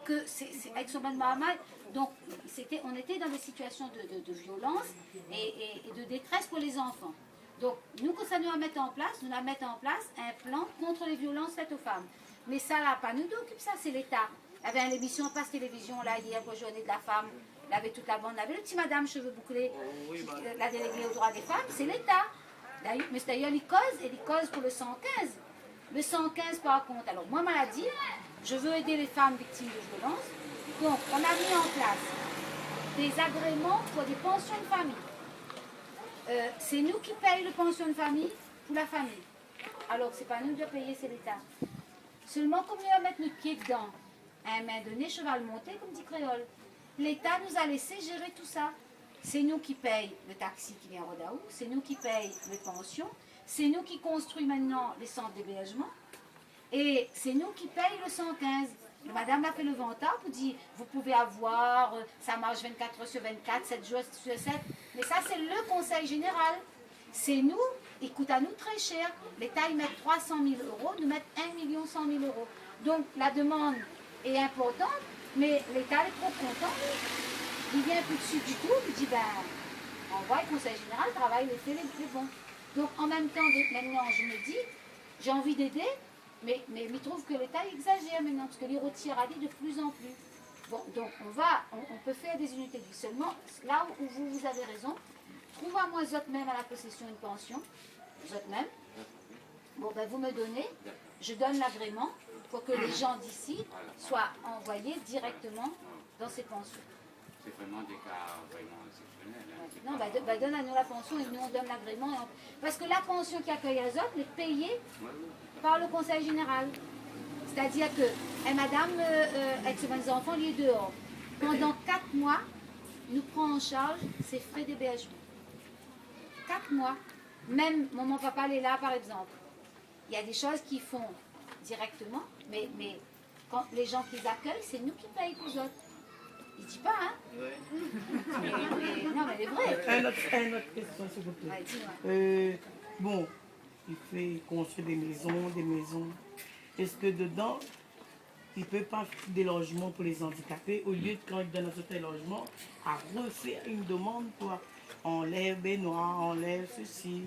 que avec Soban Mohamed, donc on était dans des situations de violence et de détresse pour les enfants. Donc nous, quand ça nous a mettre en place, un plan contre les violences faites aux femmes. Mais ça là, pas nous d'occuper ça, c'est l'État. Il y avait une émission Passe Télévision là hier pour Journée de la femme. Il avait toute la bande, il avait le petit madame cheveux bouclés, la déléguée aux droits des femmes, c'est l'État. Mais d'ailleurs, il cause pour le 115. Le 115 par contre. Alors moi, maladie, je veux aider les femmes victimes de violences. Donc, on a mis en place des agréments pour des pensions de famille. C'est nous qui payons les pensions de famille pour la famille. Alors, c'est pas nous qui devons payer, c'est l'État. Seulement, comme on va mettre notre pied dedans, à un main donné, cheval monté, comme dit Créole, l'État nous a laissé gérer tout ça. C'est nous qui payons le taxi qui vient à Rodaou, c'est nous qui payons les pensions, c'est nous qui construisons maintenant les centres d'hébergement, et c'est nous qui payons le 115. Madame a fait le vantard pour dire, vous pouvez avoir, ça marche 24 heures sur 24, 7 jours sur 7, mais ça c'est le conseil général. C'est nous, il coûte à nous très cher. L'État, il met 300 000 euros, nous met 1 100 000 euros. Donc la demande est importante, mais l'État est trop content. Il vient plus dessus du tout, il dit, ben, on voit le conseil général, travaille les faits, les bons. Donc en même temps, maintenant, je me dis, j'ai envie d'aider, mais il trouve que l'État exagère maintenant, parce que les retire à dit de plus en plus. Bon, donc on peut faire des unités de vie. Seulement, là où vous avez raison, trouvez-moi même à la possession une pension, même. Bon, ben vous me donnez, je donne l'agrément pour que les gens d'ici soient envoyés directement dans ces pensions. C'est vraiment des cas vraiment exceptionnels. Non, donne à nous la pension et nous on donne l'agrément. Parce que la pension qui accueille les autres est payée par le conseil général. C'est-à-dire que madame, avec ses enfants, il est dehors. Pendant 4 mois, nous prenons en charge ses frais d'hébergement. 4 mois. Même maman, papa, elle est là, par exemple. Il y a des choses qu'ils font directement, mais quand les gens qui les accueillent, c'est nous qui payons pour eux autres. Il ne dit pas, hein? Ouais. Non, mais elle est vraie. Une autre question, s'il vous plaît. Ouais, bon, il fait construire des maisons. Est-ce que dedans, il ne peut pas faire des logements pour les handicapés, au lieu de, quand il donne un certain logement, à refaire une demande pour enlève baignoire, enlève ceci?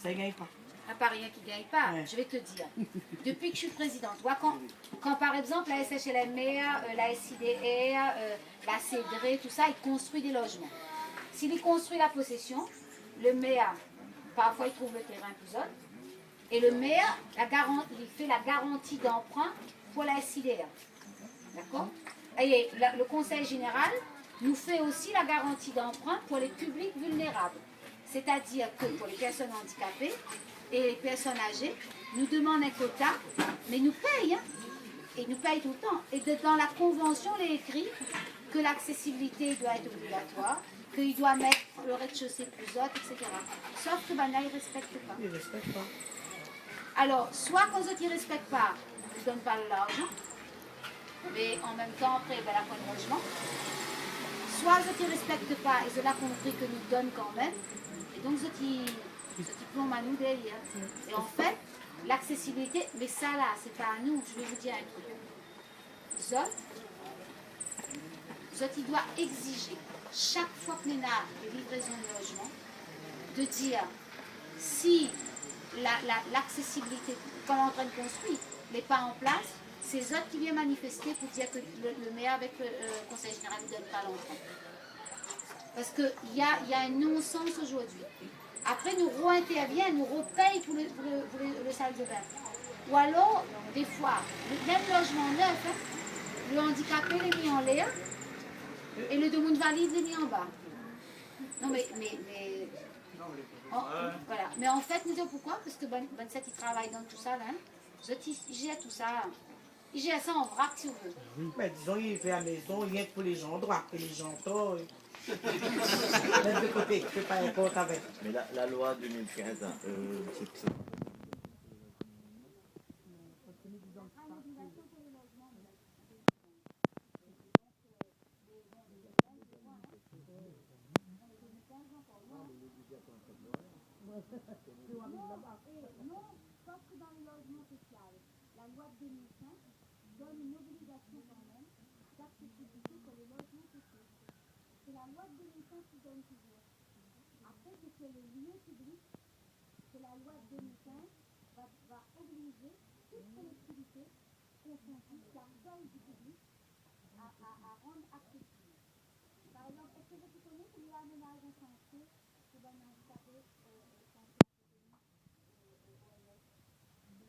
Ça ne gagne pas. À part rien qui ne gagne pas, je vais te dire. Depuis que je suis présidente, quand par exemple la SHLMR, la SIDR, la CEDRE, tout ça, ils construisent des logements. S'il construit la possession, le maire, parfois il trouve le terrain plus autre, et le maire, il fait la garantie d'emprunt pour la SIDR. D'accord? Et le conseil général nous fait aussi la garantie d'emprunt pour les publics vulnérables. C'est-à-dire que pour les personnes handicapées et les personnes âgées, nous demandent un quota, mais nous payent, hein, et nous payent tout le temps. Et dans la convention, il est écrit que l'accessibilité doit être obligatoire, qu'il doit mettre le rez-de-chaussée plus haut, etc. Sauf que là, ils ne respectent pas. Ils ne respectent pas. Alors, soit quand ils ne respectent pas, ils ne donnent pas l'argent, mais en même temps, après, la fin de logement. Soit ils ne respectent pas, ils ont compris que nous donnent quand même, et donc ils plombent à nous derrière. Et en fait, l'accessibilité, mais ça là, c'est pas à nous, je vais vous dire un truc. Ils doivent exiger, chaque fois que nous avons des livraisons de logement, de dire si l'accessibilité, qu'on est en train de construire, n'est pas en place, c'est eux qui viennent manifester pour dire que le maire avec le conseil général ne donne pas l'enfant. Parce qu'il y a un non-sens aujourd'hui. Après, nous re-interviennent, nous repayent pour le salle de bain. Ou alors, des fois, même logement neuf, hein, le handicapé l'est mis en l'air et le demande valide l'est mis en bas. Non, voilà. Mais en fait, nous disons pourquoi? Parce que Ben Set, il travaille dans tout ça, là. Hein. Il gère tout ça. Il gère ça en vrac, si on veut. Mais disons, il fait à la maison, rien que pour les gens droits, et les gens torts. Même de côté, je ne fais pas un compte avec. Mais la loi 2015, c'est ça. Non, sauf que dans le logement social, la loi de 2005 donne une obligation quand même, chaque qui donne toujours. Après, c'est que les lieux publics, que la loi de 2015 va obliger toute collectivité confondue qui accueille du public à rendre accessible. Par exemple, est-ce que vous connaissez qu'il y a un ménage en chantier pour les handicapés chantier ONS?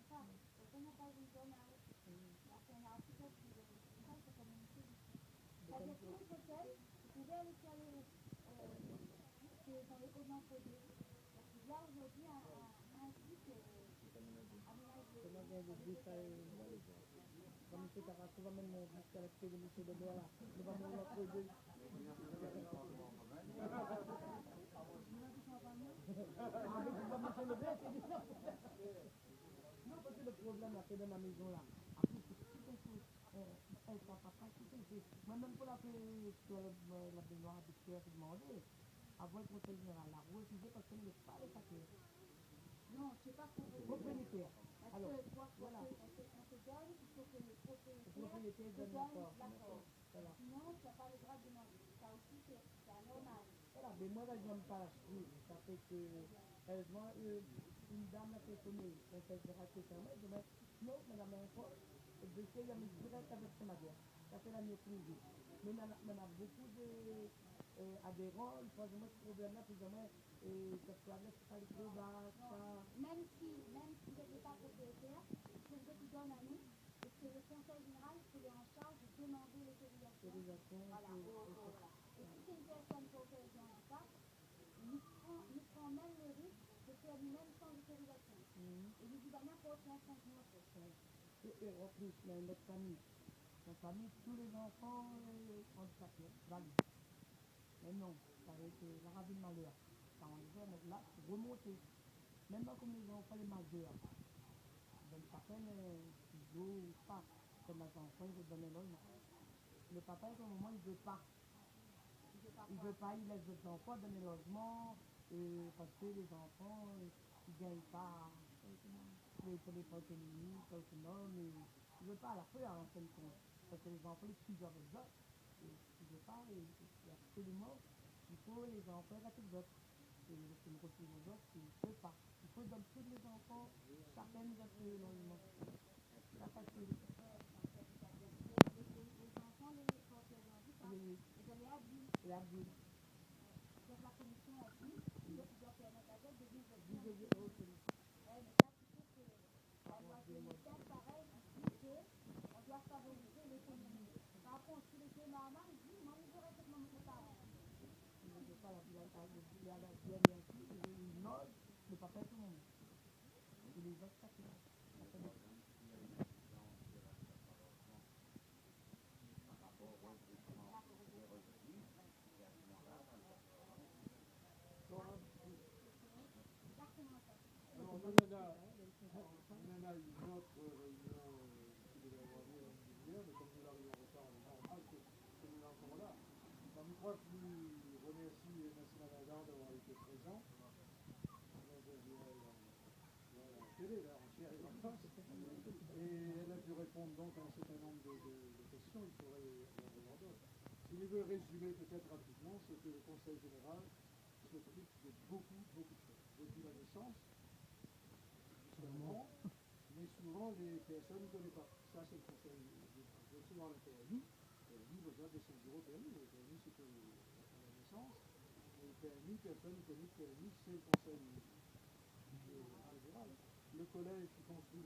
Ça, on n'a pas une zone à c'est un article qui ça, c'est communiqué ici. C'est-à-dire tous les hôtels, vous pouvez aller sur dans les hauts d'entrepôt. Parce qu'il y a aujourd'hui un site aménagé. Kami kita kasi kami mo kalakti dulu sudah bola. Lepas mo nak project. Non, parce que le problème là, c'est dans la maison là. Après, c'est tout un coup. Papa, tout un coup. Même pour la baignoire habituelle, c'est demandé. Avant le conseil général, la refusé parce qu'elle n'est pas les papiers. Non, je ne sais pas Propriétaire. Alors, voilà. On te donne, il faut que le propriétaire te donne l'accord. Voilà. Sinon, tu n'as pas le droit de demander. Ça aussi, c'est anormal. Voilà, mais moi, là, je n'aime pas la chose. Ça fait que, heureusement, une dame a téléphoné. On s'est raté quand même. Je dis, non, madame, encore, le dossier, il y a mis direct avec ce matière. Ça fait la mieux privée. Mais on a beaucoup d'adhérents. Il faut vraiment ce problème-là, plus ou moins, ça soit là, c'est pas les gros bas, ça. Même si tu n'es pas propriétaire, c'est ce que tu donnes à nous, et que le conseil général est en charge de demander l'autorisation. Voilà. Voilà. Et si c'est une personne porteuse de handicap, nous prend même le risque de faire lui-même sans autorisation. Et nous dit, n'importe quel changement. Et en plus, là, notre famille, tous les enfants handicapés, valides. Mais non, ça va être la ravine malheur. Quand on les a, là, remonter. Même comme les enfants, les majeurs. Donc, papa ne joue pas. Comme les enfants, ils donnent l'homme. Le papa, à un moment, il ne veut pas. Il ne veut pas, il laisse les enfants dans les logements. Parce que les enfants, ils ne gagnent pas. Pour les autonomies, autonomes. Il ne veut pas à la fois, en fin de compte. Parce que les enfants, ils suivent avec eux. Il ne veut pas, et absolument, il faut les enfants avec eux. Et je me retrouve aux autres, il ne peut pas. Il faut donner tous les enfants, chacun nous a fait l'éloignement. C'est pas facile. Les enfants, les porteurs de handicap, les adultes. Et l'adulte. Donc la commission a dit, il doit permettre à d'autres de vivre bien. Mais ça, tu sais que la loi 2015, pareil, dit qu'on doit favoriser l'économie. Par contre, si les normal, il dit, moi, je voudrais que mon parent. il y a la dernière fille, il note, le papa et tout le monde. Et les autres, ça fait. On a une autre réunion qui devait avoir lieu la semaine dernière, mais comme nous l'arrivons en retard, on est normal que nous en sommes là. Donc, je crois que nous remercie Nassima Lagarde d'avoir été présent. Donc, je dirais la télé, là, en chair et en face. Et elle a pu répondre donc à un certain nombre de questions, il faudrait en avoir d'autres. Ce que je veux résumer peut-être rapidement, c'est que le Conseil général s'occupe de beaucoup de choses. Depuis la naissance, mais souvent les personnes ne connaissent pas. Ça, c'est le conseil général. Donc, souvent le PMI, vous avez son bureau PMI. Le PMI, c'est à la naissance. Et le PMI, personne ne connaît le PMI, c'est le conseil général. Le collège qui construit